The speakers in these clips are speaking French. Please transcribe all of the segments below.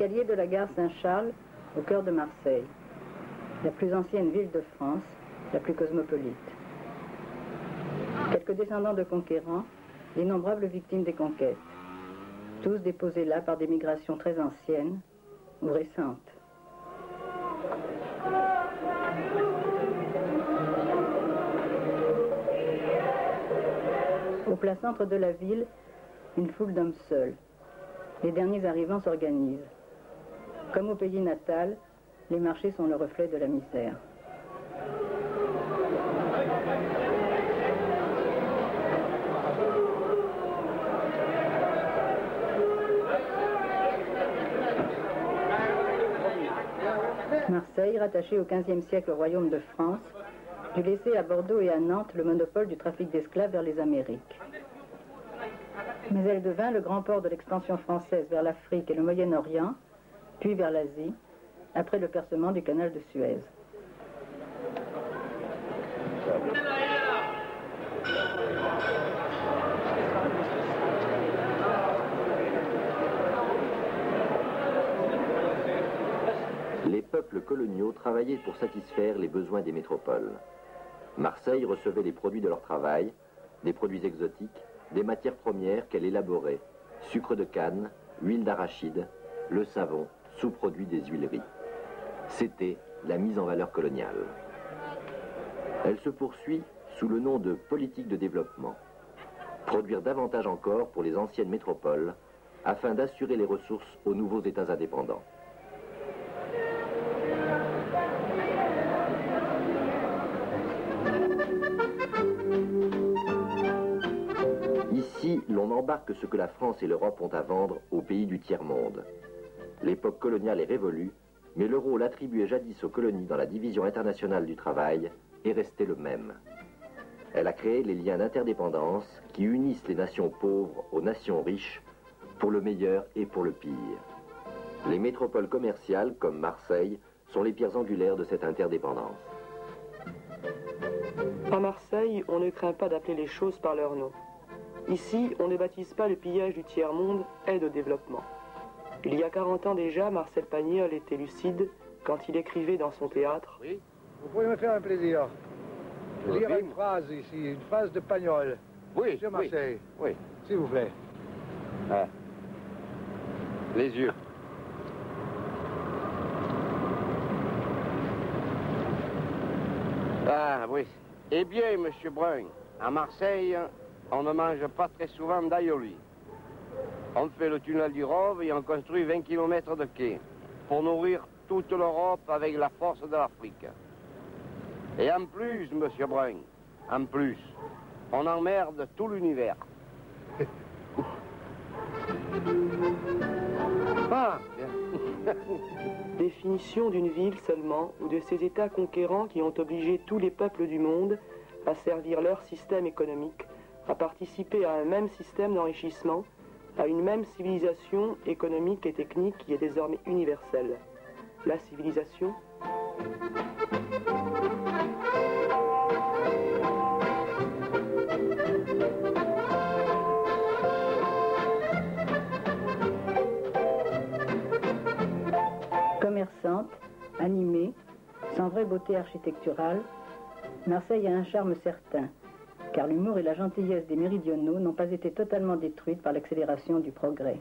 escaliers de la gare Saint-Charles, au cœur de Marseille, la plus ancienne ville de France, la plus cosmopolite. Quelques descendants de conquérants, d'innombrables victimes des conquêtes, tous déposés là par des migrations très anciennes ou récentes. Au plein centre de la ville, une foule d'hommes seuls. Les derniers arrivants s'organisent. Comme au pays natal, les marchés sont le reflet de la misère. Marseille, rattachée au XVe siècle au royaume de France, dut laisser à Bordeaux et à Nantes le monopole du trafic d'esclaves vers les Amériques. Mais elle devint le grand port de l'expansion française vers l'Afrique et le Moyen-Orient, puis vers l'Asie, après le percement du canal de Suez. Les peuples coloniaux travaillaient pour satisfaire les besoins des métropoles. Marseille recevait les produits de leur travail, des produits exotiques, des matières premières qu'elle élaborait, sucre de canne, huile d'arachide, le savon, sous-produit des huileries. C'était la mise en valeur coloniale. Elle se poursuit sous le nom de politique de développement. Produire davantage encore pour les anciennes métropoles afin d'assurer les ressources aux nouveaux États indépendants. Ici, l'on embarque ce que la France et l'Europe ont à vendre aux pays du tiers-monde. L'époque coloniale est révolue, mais le rôle attribué jadis aux colonies dans la division internationale du travail est resté le même. Elle a créé les liens d'interdépendance qui unissent les nations pauvres aux nations riches, pour le meilleur et pour le pire. Les métropoles commerciales, comme Marseille, sont les pierres angulaires de cette interdépendance. À Marseille, on ne craint pas d'appeler les choses par leur nom. Ici, on ne baptise pas le pillage du tiers-monde aide au développement. Il y a 40 ans déjà, Marcel Pagnol était lucide quand il écrivait dans son théâtre. Oui, vous pourriez me faire un plaisir. Lire une phrase ici, une phrase de Pagnol. Oui, Sur Marseille. Oui. S'il vous plaît. Ah. Les yeux. Ah oui. Eh bien, monsieur Brun, à Marseille, on ne mange pas très souvent d'aïoli. On fait le tunnel du Rove et on construit 20 km de quai pour nourrir toute l'Europe avec la force de l'Afrique. Et en plus, monsieur Brun, en plus, on emmerde tout l'univers. Ah, Définition d'une ville seulement, ou de ces États conquérants qui ont obligé tous les peuples du monde à servir leur système économique, à participer à un même système d'enrichissement, à une même civilisation économique et technique qui est désormais universelle. La civilisation. Commerçante, animée, sans vraie beauté architecturale, Marseille a un charme certain, car l'humour et la gentillesse des méridionaux n'ont pas été totalement détruites par l'accélération du progrès.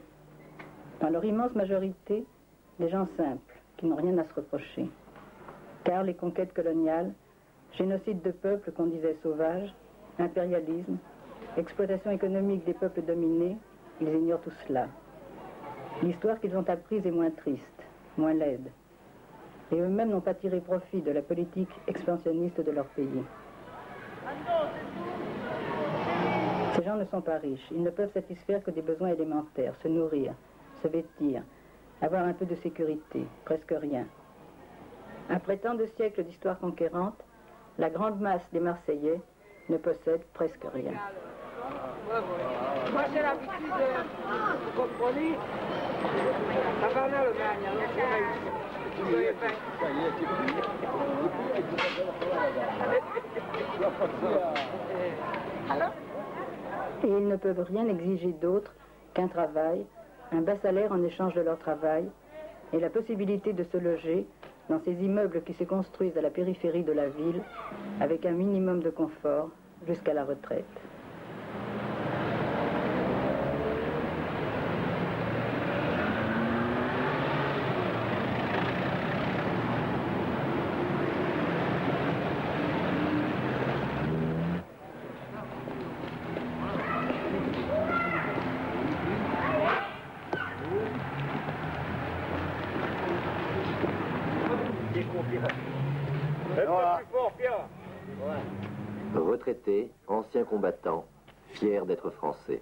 Dans leur immense majorité, des gens simples, qui n'ont rien à se reprocher. Car les conquêtes coloniales, génocide de peuples qu'on disait sauvages, impérialisme, exploitation économique des peuples dominés, ils ignorent tout cela. L'histoire qu'ils ont apprise est moins triste, moins laide. Et eux-mêmes n'ont pas tiré profit de la politique expansionniste de leur pays. Ces gens ne sont pas riches, ils ne peuvent satisfaire que des besoins élémentaires, se nourrir, se vêtir, avoir un peu de sécurité, presque rien. Après tant de siècles d'histoire conquérante, la grande masse des Marseillais ne possède presque rien. Moi j'ai l'habitude de comprenez, avant l'Allemagne, Et ils ne peuvent rien exiger d'autre qu'un travail, un bas salaire en échange de leur travail, et la possibilité de se loger dans ces immeubles qui se construisent à la périphérie de la ville avec un minimum de confort jusqu'à la retraite. Retraités, anciens combattants, fiers d'être français.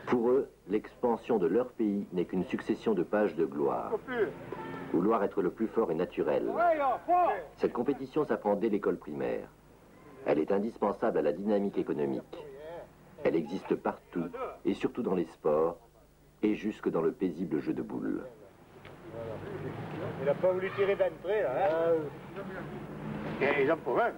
Pour eux, l'expansion de leur pays n'est qu'une succession de pages de gloire. Vouloir être le plus fort est naturel. Cette compétition s'apprend dès l'école primaire. Elle est indispensable à la dynamique économique. Elle existe partout, et surtout dans les sports, et jusque dans le paisible jeu de boules. Il n'a pas voulu tirer d'entrée, là. Hein? Ils ont pour même.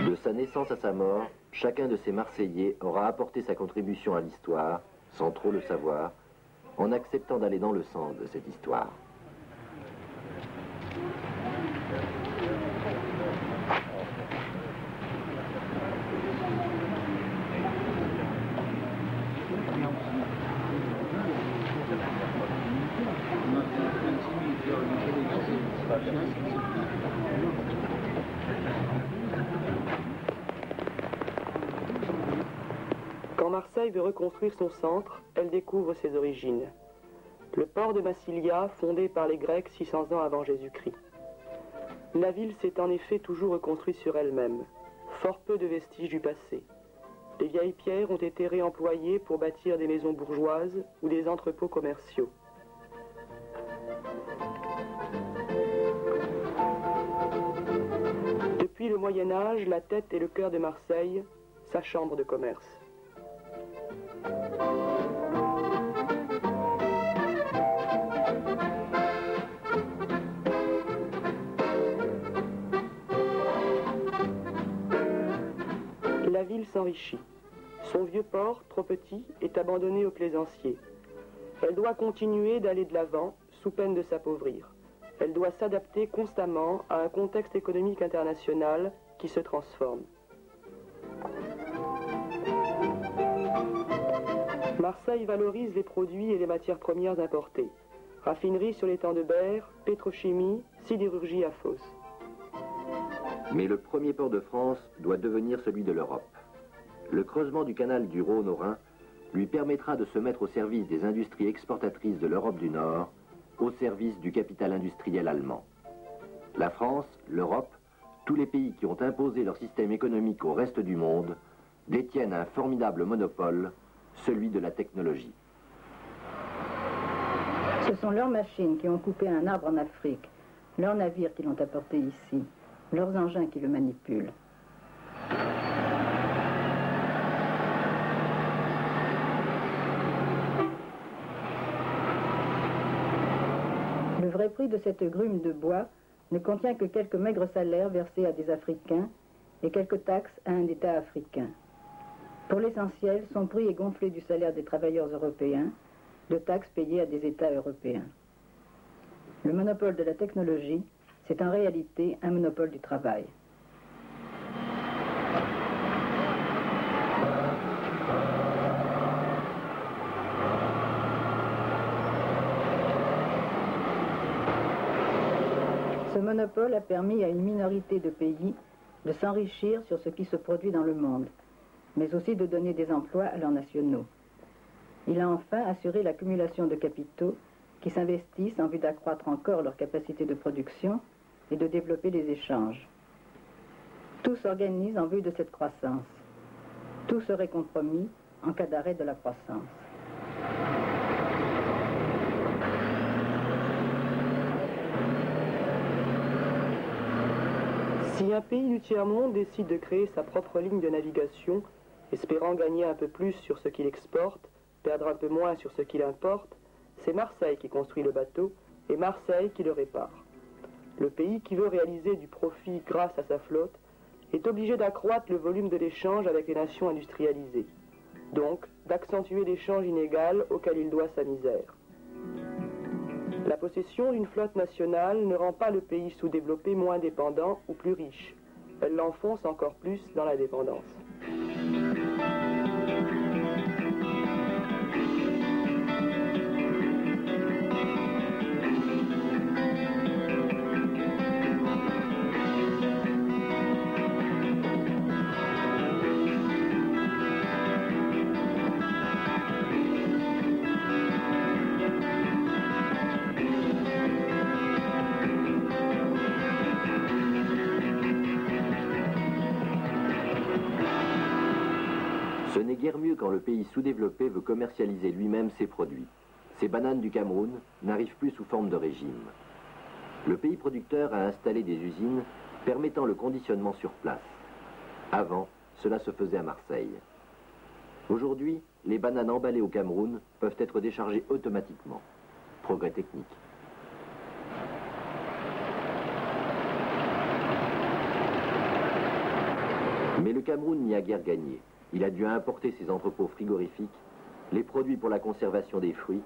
De sa naissance à sa mort, chacun de ces Marseillais aura apporté sa contribution à l'histoire, sans trop le savoir, en acceptant d'aller dans le sens de cette histoire. Quand Marseille veut reconstruire son centre, elle découvre ses origines. Le port de Massilia, fondé par les Grecs 600 ans avant Jésus-Christ. La ville s'est en effet toujours reconstruite sur elle-même, fort peu de vestiges du passé. Les vieilles pierres ont été réemployées pour bâtir des maisons bourgeoises ou des entrepôts commerciaux. Depuis le Moyen-Âge, la tête est le cœur de Marseille, sa chambre de commerce. La ville s'enrichit. Son vieux port, trop petit, est abandonné aux plaisanciers. Elle doit continuer d'aller de l'avant, sous peine de s'appauvrir. Elle doit s'adapter constamment à un contexte économique international qui se transforme. Marseille valorise les produits et les matières premières importées. Raffinerie sur l'étang de Berre, pétrochimie, sidérurgie à Fos. Mais le premier port de France doit devenir celui de l'Europe. Le creusement du canal du Rhône au Rhin lui permettra de se mettre au service des industries exportatrices de l'Europe du Nord, au service du capital industriel allemand. La France, l'Europe, tous les pays qui ont imposé leur système économique au reste du monde, détiennent un formidable monopole, celui de la technologie. Ce sont leurs machines qui ont coupé un arbre en Afrique, leurs navires qui l'ont apporté ici, leurs engins qui le manipulent. Le vrai prix de cette grume de bois ne contient que quelques maigres salaires versés à des Africains et quelques taxes à un État africain. Pour l'essentiel, son prix est gonflé du salaire des travailleurs européens, de taxes payées à des États européens. Le monopole de la technologie, c'est en réalité un monopole du travail. Ce monopole a permis à une minorité de pays de s'enrichir sur ce qui se produit dans le monde, mais aussi de donner des emplois à leurs nationaux. Il a enfin assuré l'accumulation de capitaux qui s'investissent en vue d'accroître encore leur capacité de production et de développer les échanges. Tout s'organise en vue de cette croissance. Tout serait compromis en cas d'arrêt de la croissance. Si un pays du tiers-monde décide de créer sa propre ligne de navigation, espérant gagner un peu plus sur ce qu'il exporte, perdre un peu moins sur ce qu'il importe, c'est Marseille qui construit le bateau et Marseille qui le répare. Le pays qui veut réaliser du profit grâce à sa flotte est obligé d'accroître le volume de l'échange avec les nations industrialisées, donc d'accentuer l'échange inégal auquel il doit sa misère. La possession d'une flotte nationale ne rend pas le pays sous-développé moins dépendant ou plus riche. Elle l'enfonce encore plus dans la dépendance. Ce n'est guère mieux quand le pays sous-développé veut commercialiser lui-même ses produits. Ces bananes du Cameroun n'arrivent plus sous forme de régime. Le pays producteur a installé des usines permettant le conditionnement sur place. Avant, cela se faisait à Marseille. Aujourd'hui, les bananes emballées au Cameroun peuvent être déchargées automatiquement. Progrès technique. Mais le Cameroun n'y a guère gagné. Il a dû importer ses entrepôts frigorifiques, les produits pour la conservation des fruits,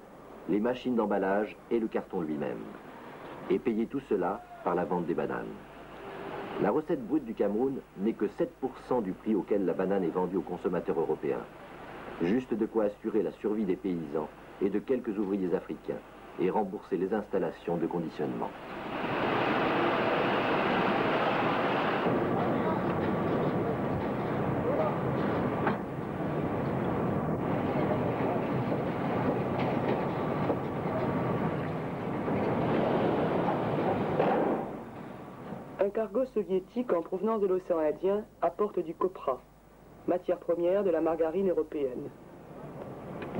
les machines d'emballage et le carton lui-même. Et payer tout cela par la vente des bananes. La recette brute du Cameroun n'est que 7% du prix auquel la banane est vendue aux consommateurs européens. Juste de quoi assurer la survie des paysans et de quelques ouvriers africains et rembourser les installations de conditionnement. Un cargo soviétique en provenance de l'océan Indien apporte du copra, matière première de la margarine européenne.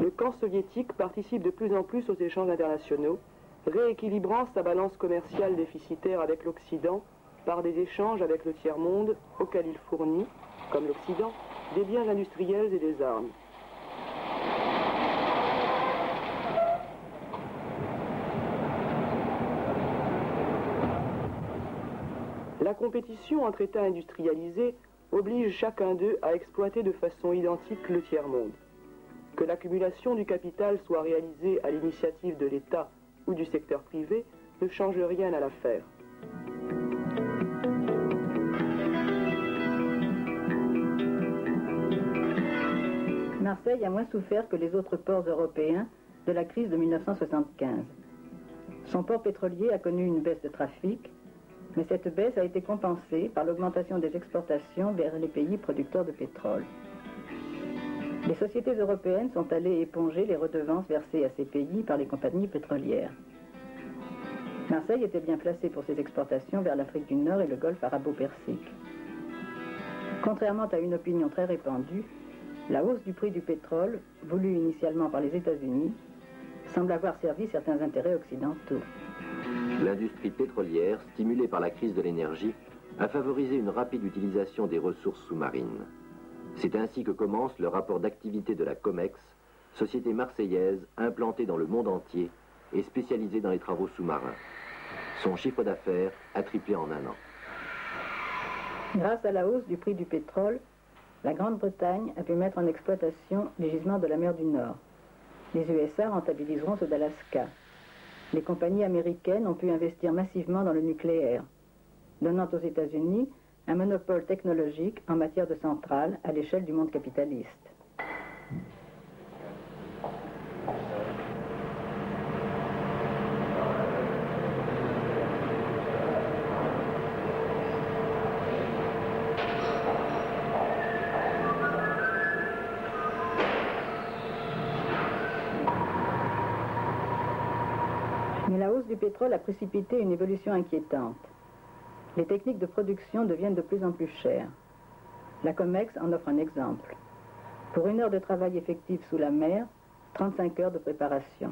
Le camp soviétique participe de plus en plus aux échanges internationaux, rééquilibrant sa balance commerciale déficitaire avec l'Occident par des échanges avec le tiers-monde auquel il fournit, comme l'Occident, des biens industriels et des armes. La compétition entre États industrialisés oblige chacun d'eux à exploiter de façon identique le tiers-monde. Que l'accumulation du capital soit réalisée à l'initiative de l'État ou du secteur privé ne change rien à l'affaire. Marseille a moins souffert que les autres ports européens de la crise de 1975. Son port pétrolier a connu une baisse de trafic, mais cette baisse a été compensée par l'augmentation des exportations vers les pays producteurs de pétrole. Les sociétés européennes sont allées éponger les redevances versées à ces pays par les compagnies pétrolières. Marseille était bien placée pour ses exportations vers l'Afrique du Nord et le Golfe arabo-persique. Contrairement à une opinion très répandue, la hausse du prix du pétrole, voulue initialement par les États-Unis, semble avoir servi certains intérêts occidentaux. L'industrie pétrolière, stimulée par la crise de l'énergie, a favorisé une rapide utilisation des ressources sous-marines. C'est ainsi que commence le rapport d'activité de la COMEX, société marseillaise implantée dans le monde entier et spécialisée dans les travaux sous-marins. Son chiffre d'affaires a triplé en un an. Grâce à la hausse du prix du pétrole, la Grande-Bretagne a pu mettre en exploitation les gisements de la mer du Nord. Les USA rentabiliseront ceux d'Alaska. Les compagnies américaines ont pu investir massivement dans le nucléaire, donnant aux États-Unis un monopole technologique en matière de centrales à l'échelle du monde capitaliste. Mais la hausse du pétrole a précipité une évolution inquiétante. Les techniques de production deviennent de plus en plus chères. La COMEX en offre un exemple. Pour 1 heure de travail effectif sous la mer, 35 heures de préparation.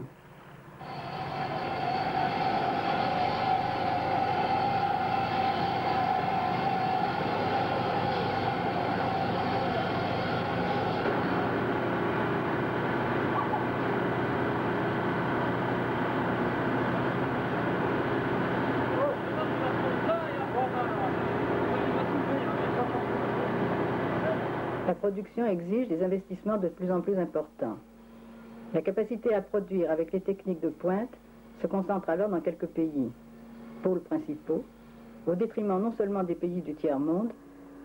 la production exige des investissements de plus en plus importants. La capacité à produire avec les techniques de pointe se concentre alors dans quelques pays, pôles principaux, au détriment non seulement des pays du tiers-monde,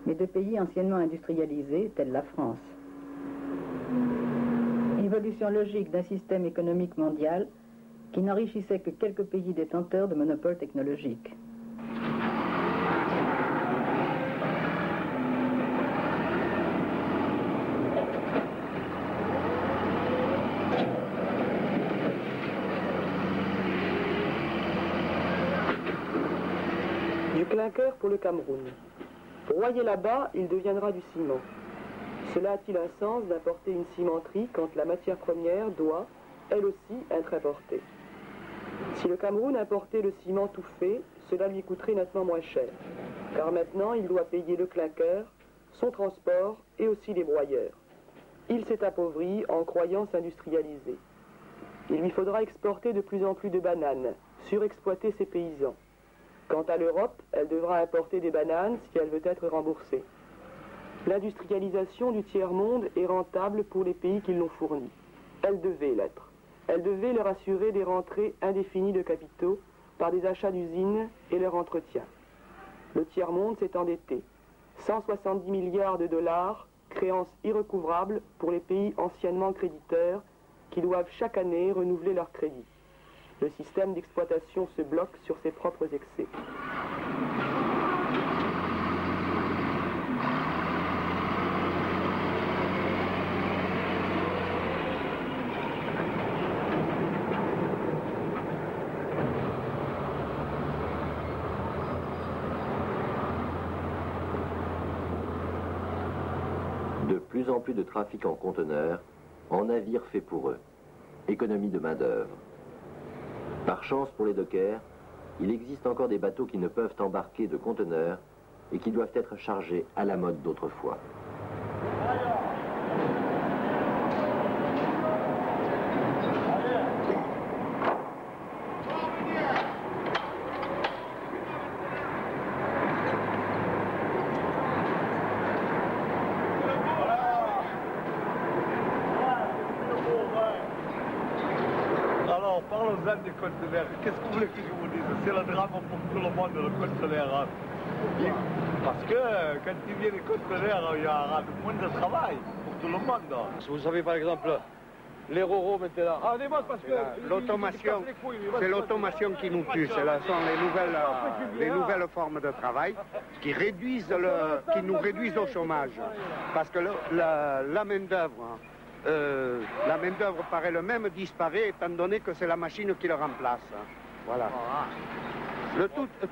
mais de pays anciennement industrialisés, tels la France. Évolution logique d'un système économique mondial qui n'enrichissait que quelques pays détenteurs de monopoles technologiques. Du clinker pour le Cameroun. Broyé là-bas, il deviendra du ciment. Cela a-t-il un sens d'importer une cimenterie quand la matière première doit, elle aussi, être importée? Si le Cameroun importait le ciment tout fait, cela lui coûterait nettement moins cher, car maintenant il doit payer le clinker, son transport et aussi les broyeurs. Il s'est appauvri en croyant s'industrialiser. Il lui faudra exporter de plus en plus de bananes, surexploiter ses paysans. Quant à l'Europe, elle devra importer des bananes si elle veut être remboursée. L'industrialisation du tiers-monde est rentable pour les pays qui l'ont fournie. Elle devait l'être. Elle devait leur assurer des rentrées indéfinies de capitaux par des achats d'usines et leur entretien. Le tiers-monde s'est endetté. 170 milliards de dollars, créances irrecouvrable pour les pays anciennement créditeurs qui doivent chaque année renouveler leurs crédits. Le système d'exploitation se bloque sur ses propres excès. De plus en plus de trafic en conteneurs, en navires faits pour eux. Économie de main-d'œuvre. Par chance pour les dockers, il existe encore des bateaux qui ne peuvent embarquer de conteneurs et qui doivent être chargés à la mode d'autrefois. Parlons-en des conteneurs. Qu'est-ce que vous voulez que je vous dise? C'est le drame pour tout le monde, le conteneur. Parce que quand il vient les conteneurs, il y aura moins de travail pour tout le monde. Vous savez par exemple, les roros maintenant. Ah, parce que L'automation, c'est l'automation qui nous tue. Ce sont les nouvelles formes de travail qui nous réduisent au chômage. Parce que la main-d'œuvre. La main-d'œuvre par elle-même disparaît étant donné que c'est la machine qui le remplace. Voilà.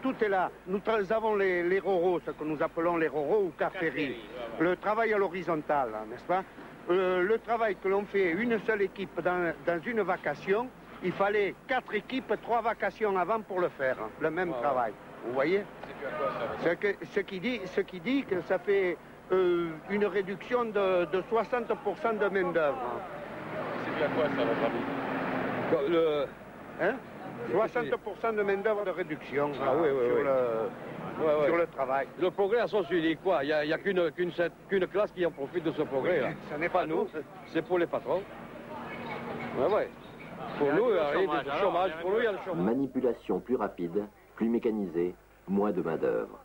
Tout est là. Nous avons les roros, ce que nous appelons les roros ou carteries. Le travail à l'horizontale, n'est-ce pas? Le travail que l'on fait une seule équipe dans une vacation, il fallait 4 équipes, 3 vacations avant pour le faire, le même travail. Vous voyez? Ce qui dit que ça fait une réduction de 60% de main-d'œuvre. C'est bien quoi ça, votre ami? 60% de main-d'œuvre de réduction sur le travail. Le progrès à sens unique, quoi. Il n'y a qu'une classe qui en profite de ce progrès. Là. Ce n'est pas nous, c'est pour les patrons. Ouais. Pour nous, il y a du chômage. Pour nous, il y a le chômage. Manipulation plus rapide, plus mécanisée, moins de main-d'œuvre.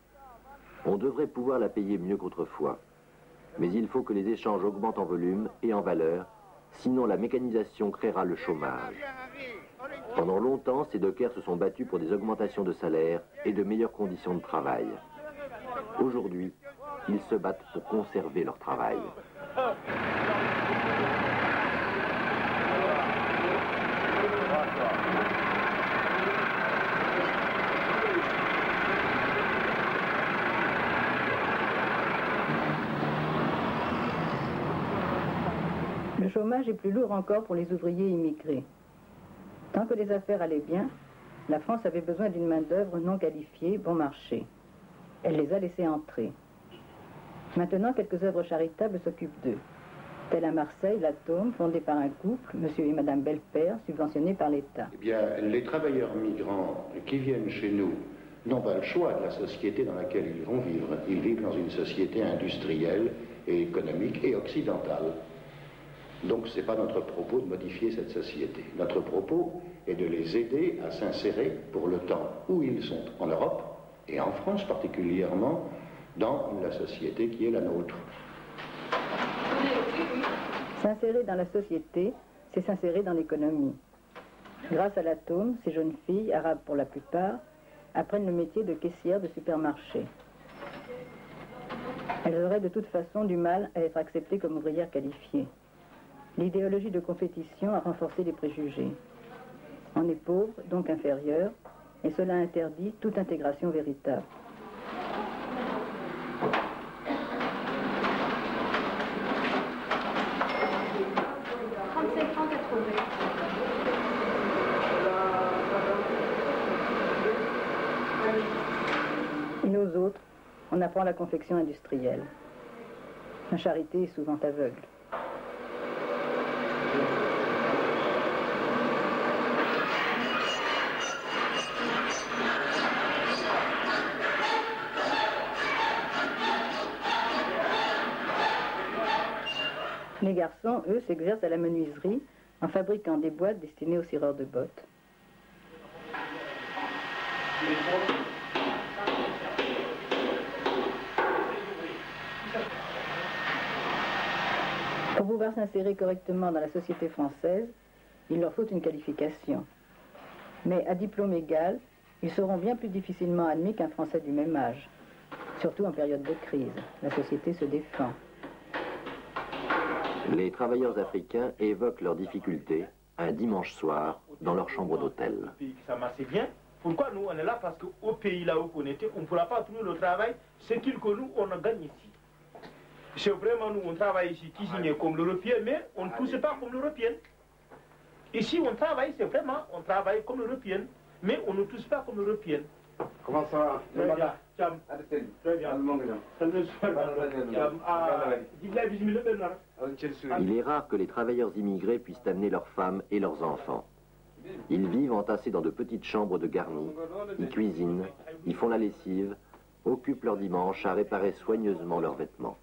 On devrait pouvoir la payer mieux qu'autrefois. Mais il faut que les échanges augmentent en volume et en valeur, sinon la mécanisation créera le chômage. Pendant longtemps, ces dockers se sont battus pour des augmentations de salaire et de meilleures conditions de travail. Aujourd'hui, ils se battent pour conserver leur travail. Le chômage est plus lourd encore pour les ouvriers immigrés. Tant que les affaires allaient bien, la France avait besoin d'une main-d'œuvre non qualifiée, bon marché. Elle les a laissés entrer. Maintenant, quelques œuvres charitables s'occupent d'eux. Tel à Marseille, l'Atome, fondé par un couple, monsieur et madame Belpère, subventionné par l'État. Eh bien, les travailleurs migrants qui viennent chez nous n'ont pas le choix de la société dans laquelle ils vont vivre. Ils vivent dans une société industrielle et économique et occidentale. Donc ce n'est pas notre propos de modifier cette société. Notre propos est de les aider à s'insérer pour le temps où ils sont en Europe, et en France particulièrement, dans la société qui est la nôtre. S'insérer dans la société, c'est s'insérer dans l'économie. Grâce à l'atome, ces jeunes filles, arabes pour la plupart, apprennent le métier de caissière de supermarché. Elles auraient de toute façon du mal à être acceptées comme ouvrières qualifiées. L'idéologie de compétition a renforcé les préjugés. On est pauvre, donc inférieur, et cela interdit toute intégration véritable. Et nous autres, on apprend la confection industrielle. La charité est souvent aveugle. Les garçons, eux, s'exercent à la menuiserie en fabriquant des boîtes destinées aux cireurs de bottes. Pour pouvoir s'insérer correctement dans la société française, il leur faut une qualification. Mais à diplôme égal, ils seront bien plus difficilement admis qu'un Français du même âge. Surtout en période de crise, la société se défend. Les travailleurs africains évoquent leurs difficultés un dimanche soir dans leur chambre d'hôtel. Ça marchait bien. Pourquoi nous on est là? Parce qu'au pays là où on était, on ne pourra pas trouver le travail, ce qu'il que nous on gagne ici. C'est vraiment nous on travaille ici, cuisinier comme l'Européen, mais on ne touche pas comme l'Européen. Ici on travaille, c'est vraiment, on travaille comme l'Européen, mais on ne touche pas comme l'Européen. Comment ça va? Très bien. Très bien. Il est rare que les travailleurs immigrés puissent amener leurs femmes et leurs enfants. Ils vivent entassés dans de petites chambres de garni, ils cuisinent, ils font la lessive, occupent leur dimanche à réparer soigneusement leurs vêtements.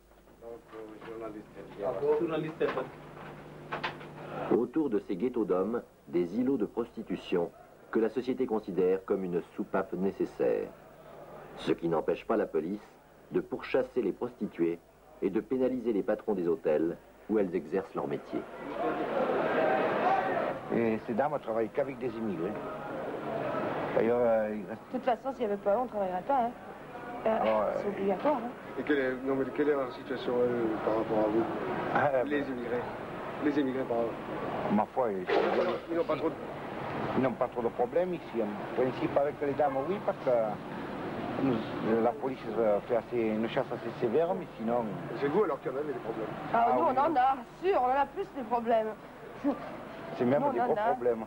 Autour de ces ghettos d'hommes, des îlots de prostitution que la société considère comme une soupape nécessaire. Ce qui n'empêche pas la police de pourchasser les prostituées et de pénaliser les patrons des hôtels où elles exercent leur métier. Et ces dames ne travaillent qu'avec des immigrés. D'ailleurs, de toute façon, s'il n'y avait pas eux, on ne travaillerait pas. Hein. C'est obligatoire. Hein. Et quelle est leur situation par rapport à vous? Les immigrés. Les immigrés, par rapport. Ma foi, ils n'ont pas trop de... Ils n'ont pas trop de problèmes ici. En principe, avec les dames, oui, parce que la police fait une chasse assez sévère, mais sinon... C'est vous alors qu'il y en avait des problèmes? Nous, on en a, sûr, on en a plus des problèmes. C'est même des gros problèmes.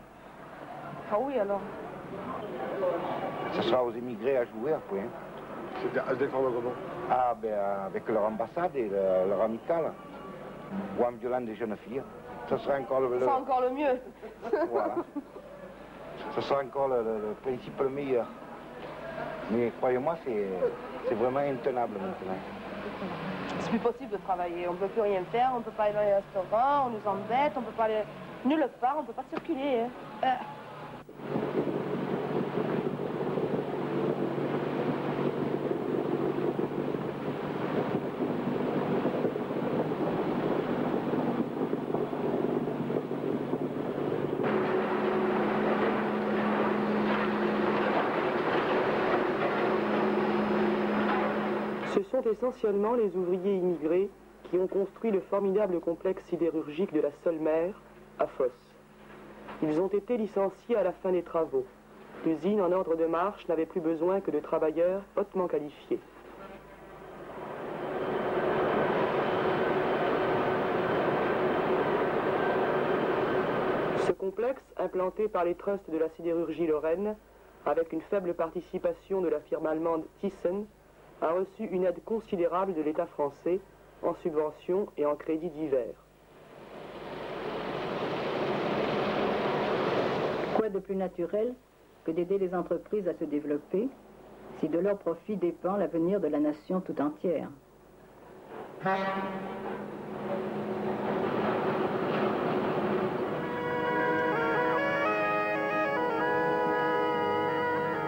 Ah oui, alors. Ce sera aux immigrés à jouer après. Hein. À se défendre comment? Ah, ben, avec leur ambassade et leur amicale, ou en violant des jeunes filles. Ce sera encore le... C'est encore le mieux. Voilà. Ce sera encore le principe le meilleur. Mais croyez-moi, c'est vraiment intenable maintenant. C'est plus possible de travailler. On ne peut plus rien faire, on ne peut pas aller dans les restaurants, on nous embête, on ne peut pas aller nulle part, on ne peut pas circuler. Hein. Ce sont essentiellement les ouvriers immigrés qui ont construit le formidable complexe sidérurgique de la Solmer à Fos. Ils ont été licenciés à la fin des travaux. L'usine en ordre de marche n'avait plus besoin que de travailleurs hautement qualifiés. Ce complexe, implanté par les trusts de la sidérurgie lorraine, avec une faible participation de la firme allemande Thyssen, a reçu une aide considérable de l'État français en subventions et en crédits divers. Quoi de plus naturel que d'aider les entreprises à se développer si de leur profit dépend l'avenir de la nation tout entière?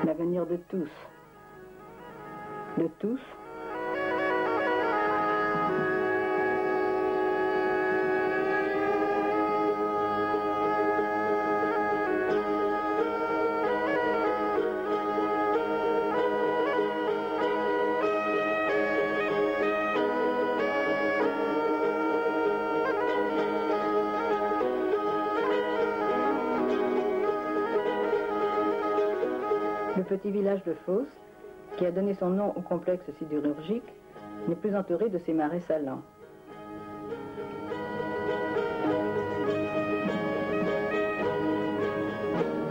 L'avenir de tous. De tous. Le petit village de Fos, qui a donné son nom au complexe sidérurgique, n'est plus entouré de ces marais salants.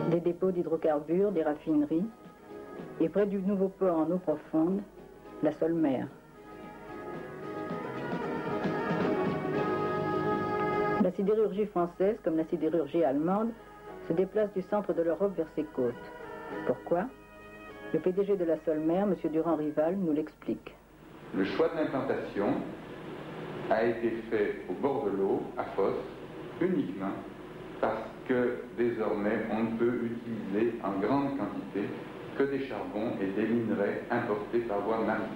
Des dépôts d'hydrocarbures, des raffineries, et près du nouveau port en eau profonde, la Solmer. La sidérurgie française, comme la sidérurgie allemande, se déplace du centre de l'Europe vers ses côtes. Pourquoi? Le PDG de la Solmer, M. Durand-Rival, nous l'explique. Le choix de l'implantation a été fait au bord de l'eau, à Fos, uniquement parce que désormais on ne peut utiliser en grande quantité que des charbons et des minerais importés par voie maritime.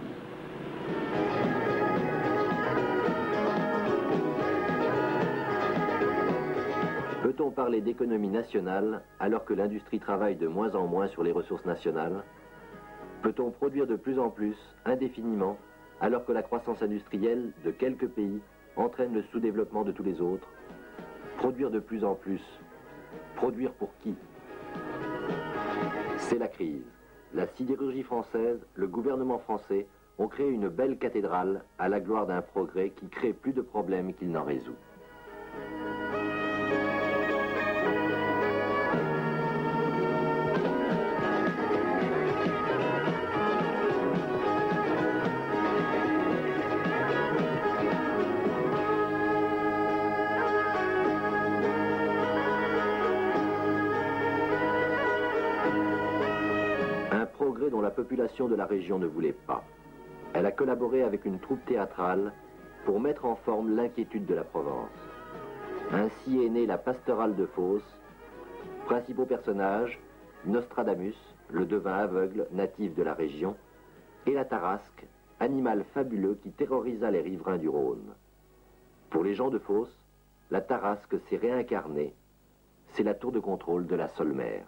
Peut-on parler d'économie nationale alors que l'industrie travaille de moins en moins sur les ressources nationales? Peut-on produire de plus en plus, indéfiniment, alors que la croissance industrielle de quelques pays entraîne le sous-développement de tous les autres? Produire de plus en plus. Produire pour qui? C'est la crise. La sidérurgie française, le gouvernement français ont créé une belle cathédrale à la gloire d'un progrès qui crée plus de problèmes qu'il n'en résout. Dont la population de la région ne voulait pas. Elle a collaboré avec une troupe théâtrale pour mettre en forme l'inquiétude de la Provence. Ainsi est née la pastorale de Fos. Principaux personnages, Nostradamus, le devin aveugle natif de la région, et la tarasque, animal fabuleux qui terrorisa les riverains du Rhône. Pour les gens de Fos, la tarasque s'est réincarnée. C'est la tour de contrôle de la Solmer.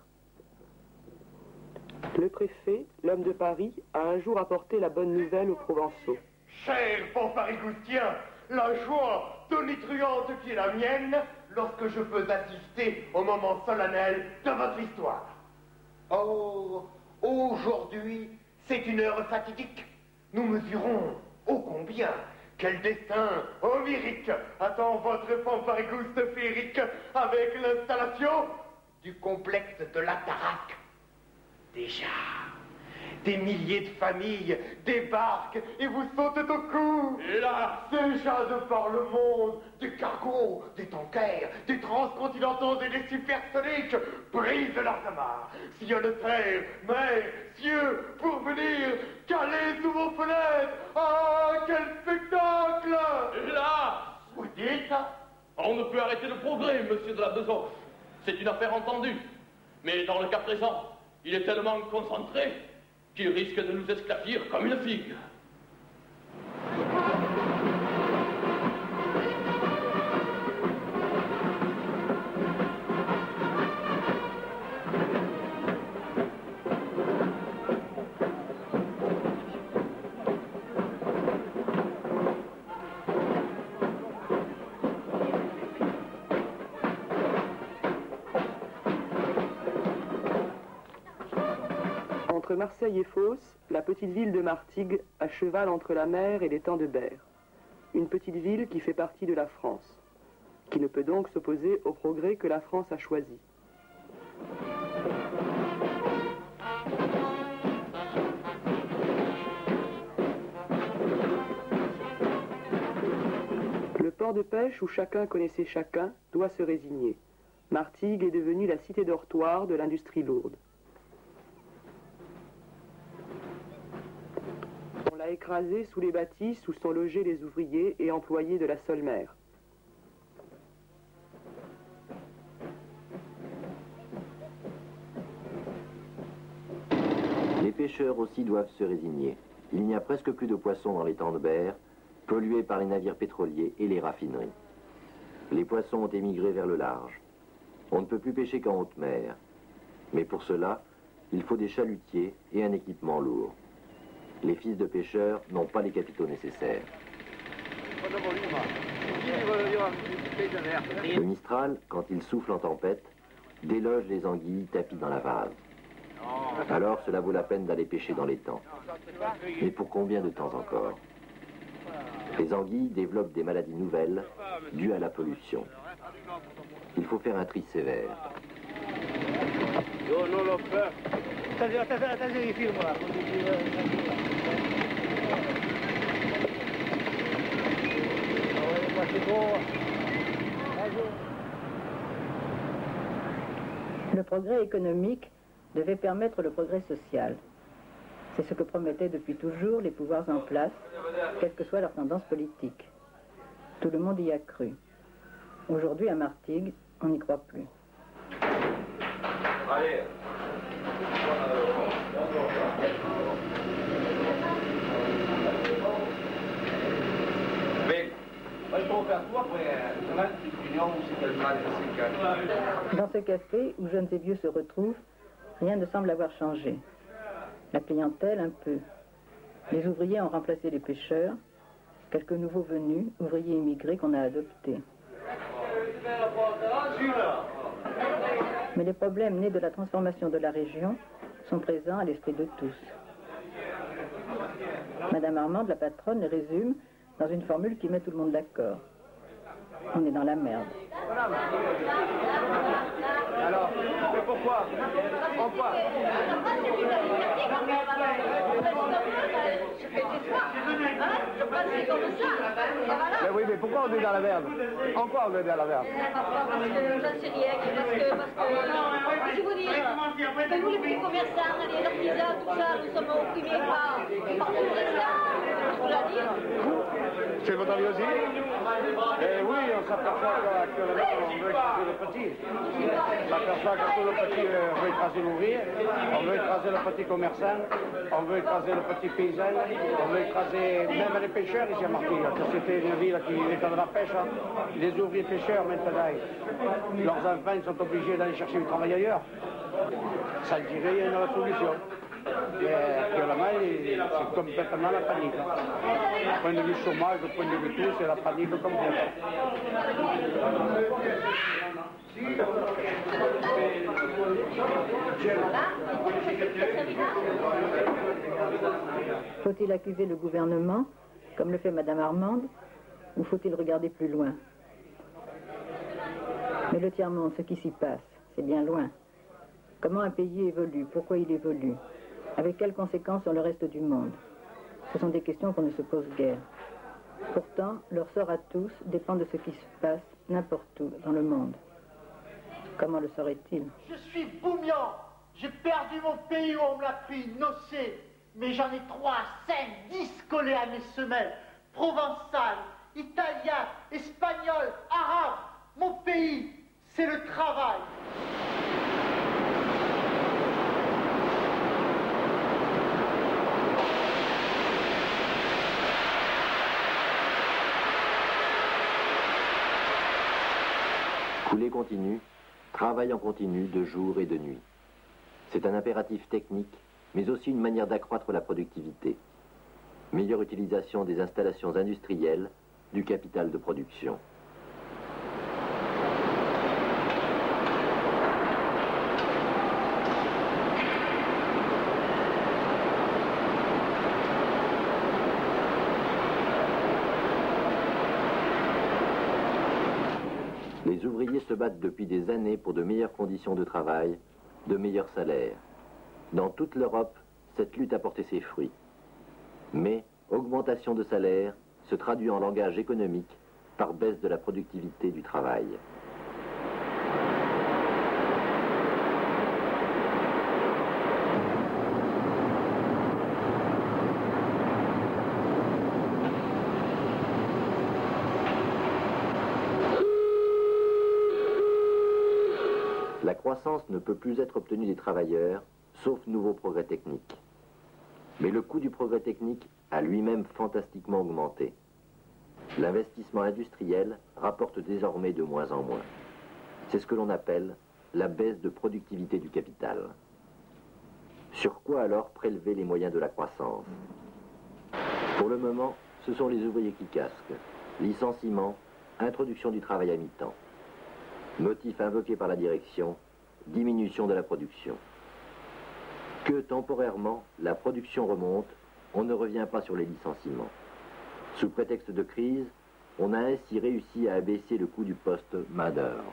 Le préfet, l'homme de Paris, a un jour apporté la bonne nouvelle aux Provençaux. Cher bon Parigoustien, la joie tonitruante qui est la mienne lorsque je peux assister au moment solennel de votre histoire. Oh, aujourd'hui, c'est une heure fatidique. Nous mesurons ô combien quel destin homérique attend votre Pamparigouste féerique avec l'installation du complexe de la Tarasque. Déjà, des milliers de familles débarquent et vous sautent au cou. Et là, déjà de par le monde, des cargos, des tankers, des transcontinentaux et des supersoniques brisent leurs amarres, sillonnent terre, mer, cieux, pour venir caler sous vos fenêtres. Ah, quel spectacle! Et là, vous dites? On ne peut arrêter le progrès, monsieur de la Besançon. C'est une affaire entendue. Mais dans le cas présent, il est tellement concentré qu'il risque de nous esclavir comme une figue. Entre Marseille et Fos, la petite ville de Martigues, à cheval entre la mer et l'étang de Berre. Une petite ville qui fait partie de la France, qui ne peut donc s'opposer au progrès que la France a choisi. Le port de pêche où chacun connaissait chacun doit se résigner. Martigues est devenue la cité dortoir de l'industrie lourde. On l'a a écrasé sous les bâtisses où sont logés les ouvriers et employés de la Solmer. Les pêcheurs aussi doivent se résigner. Il n'y a presque plus de poissons dans l'étang de Berre, pollués par les navires pétroliers et les raffineries. Les poissons ont émigré vers le large. On ne peut plus pêcher qu'en haute mer. Mais pour cela, il faut des chalutiers et un équipement lourd. Les fils de pêcheurs n'ont pas les capitaux nécessaires. Le Mistral, quand il souffle en tempête, déloge les anguilles tapies dans la vase. Alors cela vaut la peine d'aller pêcher dans l'étang. Mais pour combien de temps encore? Les anguilles développent des maladies nouvelles dues à la pollution. Il faut faire un tri sévère. Le progrès économique devait permettre le progrès social. C'est ce que promettaient depuis toujours les pouvoirs en place, quelle que soit leur tendance politique. Tout le monde y a cru. Aujourd'hui, à Martigues, on n'y croit plus. Allez. Dans ce café où jeunes et vieux se retrouvent, rien ne semble avoir changé. La clientèle, un peu. Les ouvriers ont remplacé les pêcheurs, quelques nouveaux venus, ouvriers immigrés qu'on a adoptés. Mais les problèmes nés de la transformation de la région sont présents à l'esprit de tous. Madame Armande, la patronne, les résume dans une formule qui met tout le monde d'accord. On est dans la merde. Alors, mais pourquoi? En quoi? Mais oui, mais pourquoi on est dans la merde? En quoi on est dans la merde? Parce que j'en sais rien, parce que je vous dis, que nous les petits commerçants, les artisans, tout ça, nous sommes opprimés par tout ça, je vous la dire. C'est votre avis aussi? Oui, on s'aperçoit qu'actuellement on veut écraser le petit. On s'aperçoit que tout le petit veut écraser l'ouvrier, on veut écraser le petit commerçant, on veut écraser le petit paysan, on veut écraser même les pêcheurs ici à Martigues, que c'était une ville qui était de la pêche. Hein. Les ouvriers pêcheurs maintenant, leurs enfants ils sont obligés d'aller chercher du travail ailleurs. Ça dirait il y a une solution. Mais actuellement, c'est complètement la panique. Du point de vue chômage, du point de vue tout, c'est la panique complète. Faut-il accuser le gouvernement, comme le fait Madame Armande, ou faut-il regarder plus loin? Mais le tiers-monde, ce qui s'y passe, c'est bien loin. Comment un pays évolue? Pourquoi il évolue? Avec quelles conséquences sur le reste du monde? Ce sont des questions qu'on ne se pose guère. Pourtant, leur sort à tous dépend de ce qui se passe n'importe où dans le monde. Comment le saurait-il? Je suis Bougnan. J'ai perdu mon pays où on me l'a pris, nocé. Mais j'en ai 3, 5, 10 collés à mes semelles. Provençal, italien, espagnol, arabe. Mon pays, c'est le travail. Couler continue, travail en continu de jour et de nuit. C'est un impératif technique, mais aussi une manière d'accroître la productivité. Meilleure utilisation des installations industrielles, du capital de production. Les ouvriers se battent depuis des années pour de meilleures conditions de travail, de meilleurs salaires. Dans toute l'Europe, cette lutte a porté ses fruits. Mais augmentation de salaire se traduit en langage économique par baisse de la productivité du travail. croissance ne peut plus être obtenue des travailleurs, sauf nouveaux progrès techniques. Mais le coût du progrès technique a lui-même fantastiquement augmenté. L'investissement industriel rapporte désormais de moins en moins. C'est ce que l'on appelle la baisse de productivité du capital. Sur quoi alors prélever les moyens de la croissance? Pour le moment, ce sont les ouvriers qui casquent. Licenciement, introduction du travail à mi-temps. Motif invoqué par la direction, diminution de la production. Que temporairement, la production remonte, on ne revient pas sur les licenciements. Sous prétexte de crise, on a ainsi réussi à abaisser le coût du poste main-d'œuvre.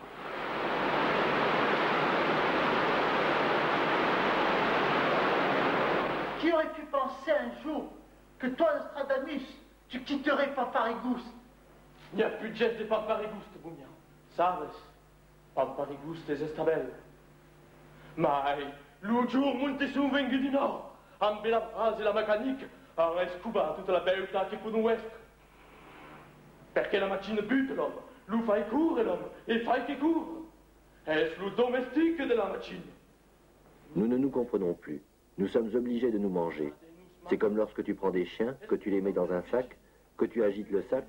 Qui aurait pu penser un jour que toi, Nostradamus, tu quitterais Paparigouste? Il n'y a plus de geste de Paparigouste, Boumia. Sabes? Paparigouste es esta belle. Mais, l'autre jour, Montesson vengui du nord, amb la phrase et la mécanique, a escuba toute la beltà qui peut nous être. Perché la machine bute l'homme, lui fait courir l'homme, et fait qui court. Est-ce le domestique de la machine? Nous ne nous comprenons plus. Nous sommes obligés de nous manger. C'est comme lorsque tu prends des chiens, que tu les mets dans un sac, que tu agites le sac.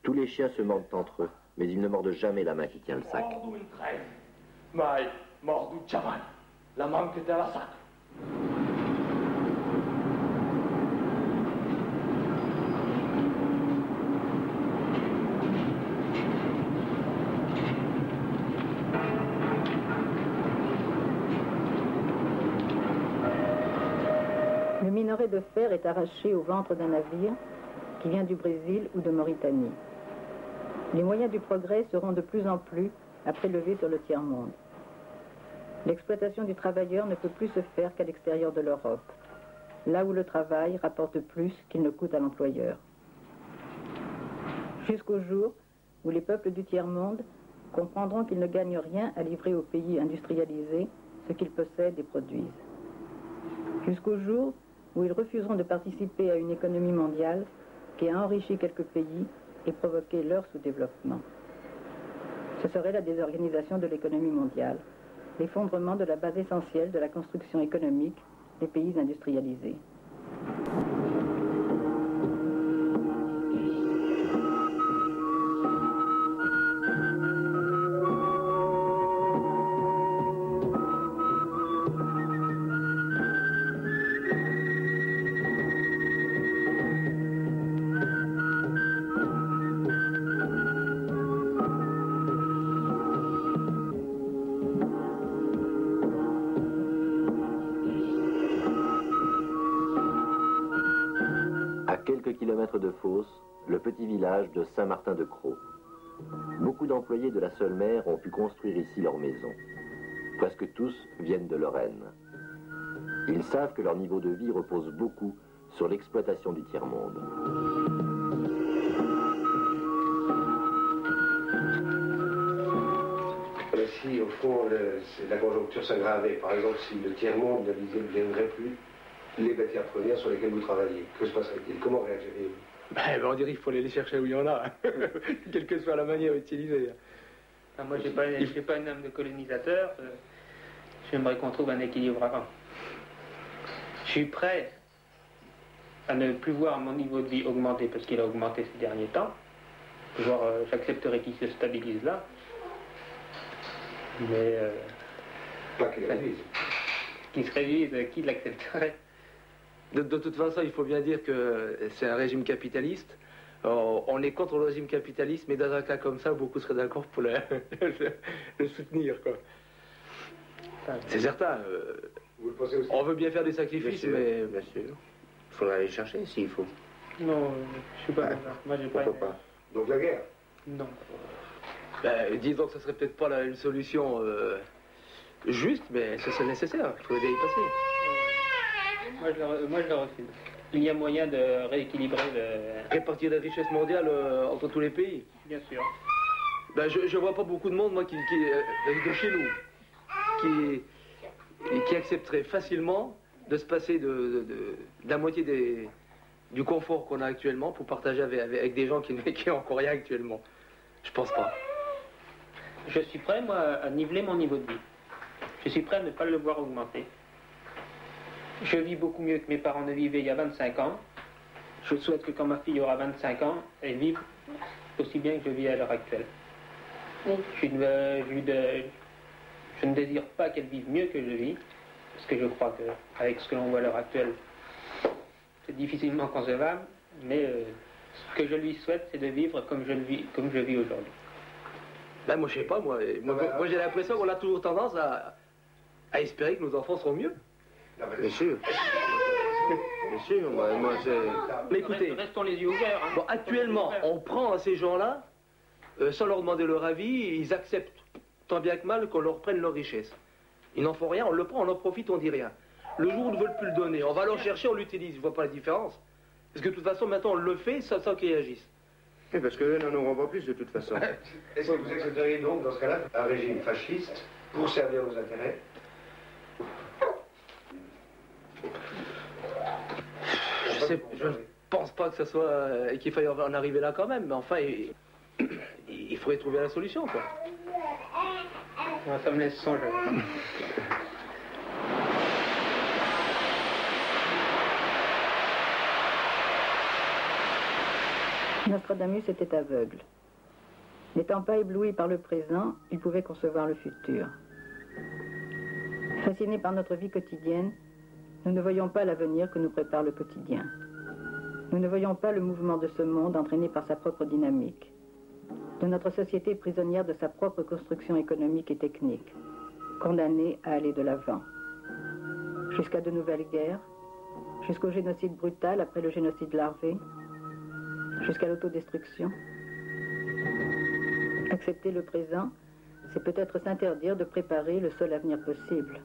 Tous les chiens se mordent entre eux, mais ils ne mordent jamais la main qui tient le sac. Mais, mordu chaval, la main qui tient la sac. Le minerai de fer est arraché au ventre d'un navire qui vient du Brésil ou de Mauritanie. Les moyens du progrès seront de plus en plus à prélever sur le tiers-monde. L'exploitation du travailleur ne peut plus se faire qu'à l'extérieur de l'Europe, là où le travail rapporte plus qu'il ne coûte à l'employeur. Jusqu'au jour où les peuples du tiers-monde comprendront qu'ils ne gagnent rien à livrer aux pays industrialisés ce qu'ils possèdent et produisent. Jusqu'au jour où ils refuseront de participer à une économie mondiale qui a enrichi quelques pays et provoqué leur sous-développement. Ce serait la désorganisation de l'économie mondiale, l'effondrement de la base essentielle de la construction économique des pays industrialisés. De Fos, le petit village de Saint-Martin-de-Croix. Beaucoup d'employés de la Seule-Mer ont pu construire ici leur maison. Presque tous viennent de Lorraine. Ils savent que leur niveau de vie repose beaucoup sur l'exploitation du tiers-monde. Si, au fond, la conjoncture s'aggravait, par exemple, si le tiers-monde ne viendrait plus les matières premières sur lesquelles vous travaillez, que se passerait-il? Comment réagiriez-vous? On dirait qu'il faut aller les chercher où il y en a, quelle que soit la manière utilisée. Moi, je n'ai pas une âme de colonisateur. J'aimerais qu'on trouve un équilibre avant. Je suis prêt à ne plus voir mon niveau de vie augmenter parce qu'il a augmenté ces derniers temps. J'accepterais qu'il se stabilise là. Mais... pas qu'il réduise. Qu'il se réduise, qui l'accepterait? De toute façon, il faut bien dire que c'est un régime capitaliste. On est contre le régime capitaliste, mais dans un cas comme ça, beaucoup seraient d'accord pour le soutenir, quoi. C'est certain. Vous le pensez aussi? On veut bien faire des sacrifices, mais... Bien sûr. Il faudra aller chercher s'il faut. Non, je suis pas... Moi, j'ai pas... Pourquoi pas? Donc la guerre? Non. Disons que ce serait peut-être pas une solution juste, mais ce serait nécessaire. Il faudrait bien y passer. Moi, je le refuse. Il y a moyen de rééquilibrer le... Répartir la richesse mondiale entre tous les pays. Bien sûr. Je vois pas beaucoup de monde, moi, de chez nous, qui accepterait facilement de se passer de la moitié du confort qu'on a actuellement pour partager avec des gens qui n'ont encore rien actuellement. Je pense pas. Je suis prêt, moi, à niveler mon niveau de vie. Je suis prêt à ne pas le voir augmenter. Je vis beaucoup mieux que mes parents ne vivaient il y a 25 ans. Je souhaite que quand ma fille aura 25 ans, elle vive aussi bien que je vis à l'heure actuelle. Oui. Je ne désire pas qu'elle vive mieux que je vis, parce que je crois qu'avec ce que l'on voit à l'heure actuelle, c'est difficilement concevable, mais ce que je lui souhaite, c'est de vivre comme je vis aujourd'hui. Ben moi, je sais pas, moi j'ai l'impression qu'on a toujours tendance à espérer que nos enfants seront mieux. Bien sûr. Bien sûr, moi c'est... Mais écoutez, restons les yeux ouverts. Hein. Bon, actuellement, on prend ces gens-là, sans leur demander leur avis, ils acceptent tant bien que mal qu'on leur prenne leur richesse. Ils n'en font rien, on le prend, on en profite, on dit rien. Le jour où ils ne veulent plus le donner, on va leur chercher, on l'utilise. Je ne vois pas la différence. Parce que de toute façon, maintenant, on le fait sans qu'ils réagissent. Oui, parce qu'eux n'en auront pas plus de toute façon. Est-ce que vous accepteriez donc, dans ce cas-là, un régime fasciste pour servir vos intérêts? Je ne pense pas que ça soit qu'il faille en arriver là quand même, mais enfin, il faudrait trouver la solution, quoi. Ça me laisse songer. Nostradamus était aveugle. N'étant pas ébloui par le présent, il pouvait concevoir le futur. Fascinés par notre vie quotidienne, nous ne voyons pas l'avenir que nous prépare le quotidien. Nous ne voyons pas le mouvement de ce monde entraîné par sa propre dynamique, de notre société prisonnière de sa propre construction économique et technique, condamnée à aller de l'avant. Jusqu'à de nouvelles guerres, jusqu'au génocide brutal après le génocide larvé, jusqu'à l'autodestruction. Accepter le présent, c'est peut-être s'interdire de préparer le seul avenir possible.